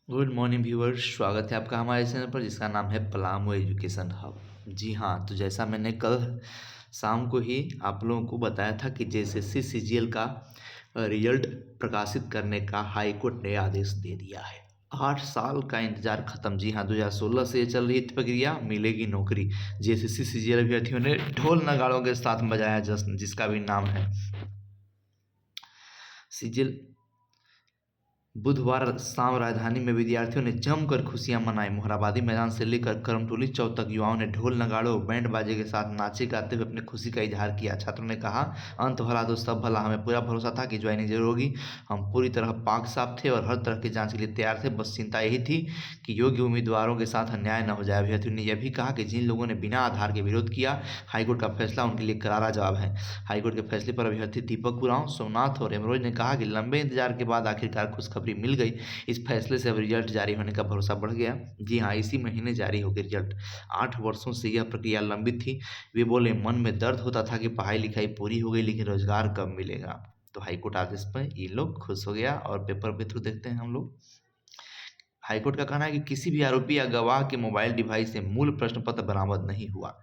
Good morning viewers, स्वागत है आपका हमारे चैनल पर जिसका नाम है पलामू एजुकेशन हब। जी हाँ, तो जैसा मैंने कल शाम को ही आप लोगों को बताया था कि जेएसएससी सीजीएल का रिजल्ट प्रकाशित करने का हाई कोर्ट ने आदेश दे दिया है। 8 साल का इंतजार खत्म। जी हाँ, 2016 से ये चल रही थी प्रक्रिया, मिलेगी नौकरी। जेएसएससी सीजीएल अभ्यर्थियों ने ढोल नगाड़ों के साथ बजाया जश्न, जिसका भी नाम है सीजीएल। बुधवार शाम राजधानी में विद्यार्थियों ने जमकर खुशियां मनाई। मोहराबादी मैदान से लेकर करमटोली चौक तक युवाओं ने ढोल नगाड़ों बैंड बाजे के साथ नाचे गाते हुए अपनी खुशी का इजहार किया। छात्रों ने कहा, अंत भला तो सब भला, हमें पूरा भरोसा था कि ज्वाइनिंग जरूर होगी। हम पूरी तरह पाक साफ थे और हर तरह की जांच के लिए तैयार थे। बस चिंता यही थी कि योग्य उम्मीदवारों के साथ अन्याय न हो जाए। अभ्यर्थियों ने यह भी कहा कि जिन लोगों ने बिना आधार के विरोध किया, हाईकोर्ट का फैसला उनके लिए करारा जवाब है। हाईकोर्ट के फैसले पर अभ्यर्थी दीपक उरांव, सोमनाथ और एमरोज ने कहा कि लंबे इंतजार के बाद आखिरकार खुशखबरी मिल गई। इस फैसले से अब रिजल्ट जारी होने का भरोसा बढ़ गया। जी हाँ, इसी महीने जारी हो गया रिजल्ट। 8 वर्षों से यह प्रक्रिया लंबित थी। वे बोले, मन में दर्द होता था कि पढ़ाई लिखाई पूरी हो गई लेकिन रोजगार कब मिलेगा। तो हाईकोर्ट आदेश पर ये लोग खुश हो गया। और पेपर के थ्रू देखते हैं हम लोग। हाईकोर्ट का कहना है कि किसी भी आरोपी या गवाह के मोबाइल डिवाइस से मूल प्रश्न पत्र बरामद नहीं हुआ।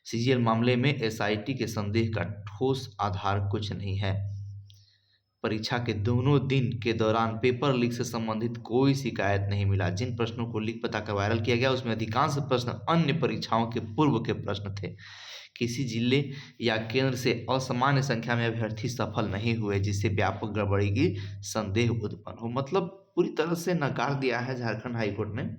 सीजीएल मामले में एसआईटी के संदेह का ठोस आधार कुछ नहीं है। परीक्षा के दोनों दिन के दौरान पेपर लीक से संबंधित कोई शिकायत नहीं मिला। जिन प्रश्नों को लीक बताकर वायरल किया गया उसमें अधिकांश प्रश्न अन्य परीक्षाओं के पूर्व के प्रश्न थे। किसी जिले या केंद्र से असामान्य संख्या में अभ्यर्थी सफल नहीं हुए, जिससे व्यापक गड़बड़ी की संदेह उत्पन्न हो। मतलब पूरी तरह से नकार दिया है झारखंड हाईकोर्ट ने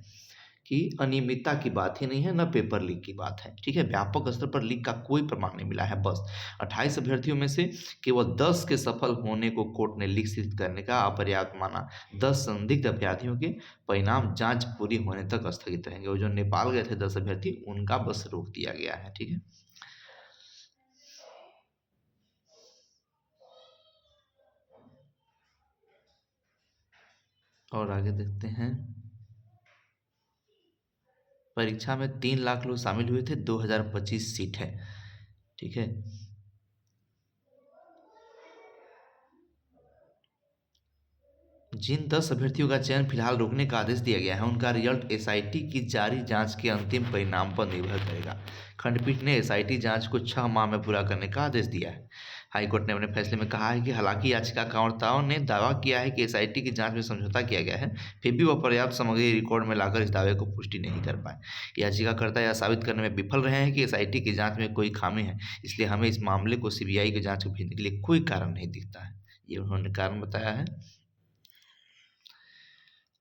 कि अनियमितता की बात ही नहीं है, न पेपर लीक की बात है। ठीक है, व्यापक स्तर पर लीक का कोई प्रमाण नहीं मिला है। बस 28 अभ्यर्थियों में से केवल 10 के सफल होने को कोर्ट ने लीक सिद्ध करने का अपर्याप्त माना। 10 संदिग्ध अभ्यर्थियों के परिणाम जांच पूरी होने तक स्थगित रहेंगे। वो जो नेपाल गए थे 10 अभ्यर्थी, उनका बस रोक दिया गया है। ठीक है, और आगे देखते हैं। परीक्षा में 3 लाख लोग शामिल हुए थे, 2025 सीट है। ठीक है, जिन 10 अभ्यर्थियों का चयन फिलहाल रोकने का आदेश दिया गया है, उनका रिजल्ट एसआईटी की जारी जांच के अंतिम परिणाम पर निर्भर करेगा। खंडपीठ ने एसआईटी जांच को 6 माह में पूरा करने का आदेश दिया है। हाईकोर्ट ने अपने फैसले में कहा है कि हालांकि याचिकाकर्ताओं ने दावा किया है कि एसआईटी की जांच में समझौता किया गया है, फिर भी वह पर्याप्त सामग्री रिकॉर्ड में लाकर इस दावे को पुष्टि नहीं कर पाए। याचिकाकर्ता यह साबित करने में विफल रहे हैं कि एसआईटी की जांच में कोई खामी है, इसलिए हमें इस मामले को सीबीआई की जांच को भेजने के लिए कोई कारण नहीं दिखता है। ये उन्होंने कारण बताया है।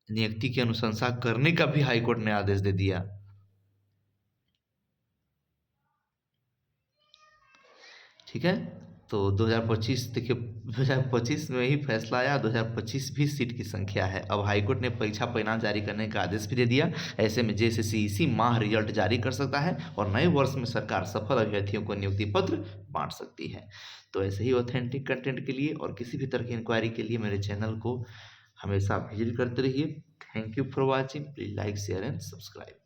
नियुक्ति की अनुशंसा करने का भी हाईकोर्ट ने आदेश दे दिया। ठीक है, तो 2025 देखिए, 2025 में ही फैसला आया। 2025 भी सीट की संख्या है। अब हाईकोर्ट ने परीक्षा परिणाम जारी करने का आदेश भी दे दिया। ऐसे में जेएसएससी इसी माह रिजल्ट जारी कर सकता है और नए वर्ष में सरकार सफल अभ्यर्थियों को नियुक्ति पत्र बांट सकती है। तो ऐसे ही ऑथेंटिक कंटेंट के लिए और किसी भी तरह की इंक्वायरी के लिए मेरे चैनल को हमेशा विजिट करते रहिए। Thank you for watching. Please like, share and subscribe.